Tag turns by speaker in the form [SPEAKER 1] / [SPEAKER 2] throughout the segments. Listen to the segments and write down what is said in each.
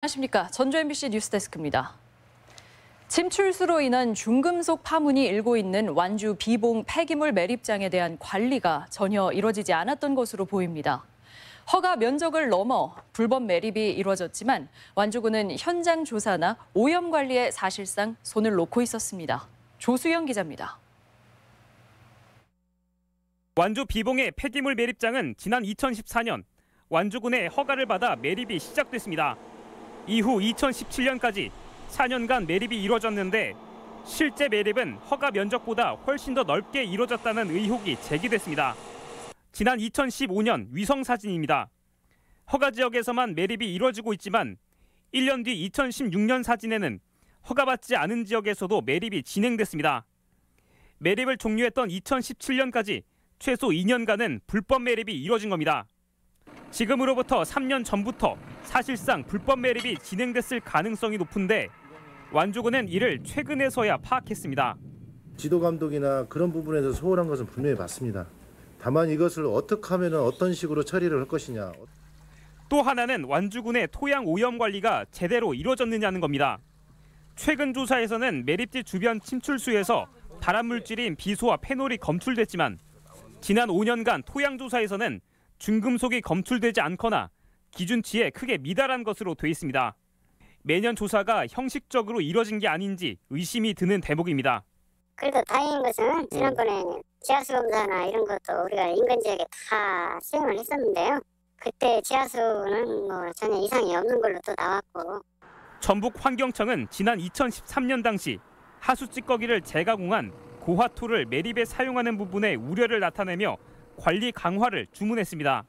[SPEAKER 1] 안녕하십니까. 전주 MBC 뉴스데스크입니다. 침출수로 인한 중금속 파문이 일고 있는 완주 비봉 폐기물 매립장에 대한 관리가 전혀 이뤄지지 않았던 것으로 보입니다. 허가 면적을 넘어 불법 매립이 이루어졌지만 완주군은 현장 조사나 오염 관리에 사실상 손을 놓고 있었습니다. 조수영 기자입니다.
[SPEAKER 2] 완주 비봉의 폐기물 매립장은 지난 2014년 완주군의 허가를 받아 매립이 시작됐습니다. 이후 2017년까지 4년간 매립이 이루어졌는데 실제 매립은 허가 면적보다 훨씬 더 넓게 이루어졌다는 의혹이 제기됐습니다. 지난 2015년 위성 사진입니다. 허가 지역에서만 매립이 이루어지고 있지만 1년 뒤 2016년 사진에는 허가받지 않은 지역에서도 매립이 진행됐습니다. 매립을 종료했던 2017년까지 최소 2년간은 불법 매립이 이루어진 겁니다. 지금으로부터 3년 전부터 사실상 불법 매립이 진행됐을 가능성이 높은데 완주군은 이를 최근에서야 파악했습니다.
[SPEAKER 3] 지도 감독이나 그런 부분에서 소홀한 것은 분명히 맞습니다. 다만 이것을 어떻게 하면 어떤 식으로 처리를 할 것이냐.
[SPEAKER 2] 또 하나는 완주군의 토양 오염 관리가 제대로 이루어졌느냐는 겁니다. 최근 조사에서는 매립지 주변 침출수에서 발암 물질인 비소와 페놀이 검출됐지만 지난 5년간 토양 조사에서는 중금속이 검출되지 않거나 기준치에 크게 미달한 것으로 돼 있습니다. 매년 조사가 형식적으로 이뤄진 게 아닌지 의심이 드는 대목입니다.
[SPEAKER 4] 그래도 다행인 것은 지난번에 지하수 검사나 이런 것도 우리가 인근 지역에 다 수행을 했었는데요. 그때 지하수는 전혀 이상이 없는 걸로 또 나왔고.
[SPEAKER 2] 전북환경청은 지난 2013년 당시 하수 찌꺼기를 재가공한 고화토를 매립에 사용하는 부분에 우려를 나타내며 관리 강화를 주문했습니다.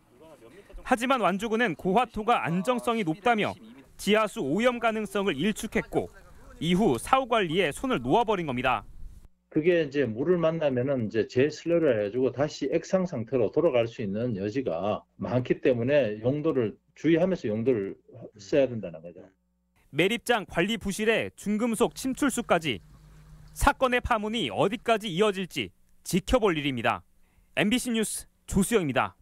[SPEAKER 2] 하지만 완주군은 고화토가 안정성이 높다며 지하수 오염 가능성을 일축했고 이후 사후 관리에 손을 놓아버린 겁니다.
[SPEAKER 5] 그게 이제 물을 만나면은 이제 재슬러를 해가지고 다시 액상 상태로 돌아갈 수 있는 여지가 많기 때문에 용도를 주의하면서 용도를 써야 된다는 거죠.
[SPEAKER 2] 매립장 관리 부실에 중금속 침출수까지 사건의 파문이 어디까지 이어질지 지켜볼 일입니다. MBC 뉴스 조수영입니다.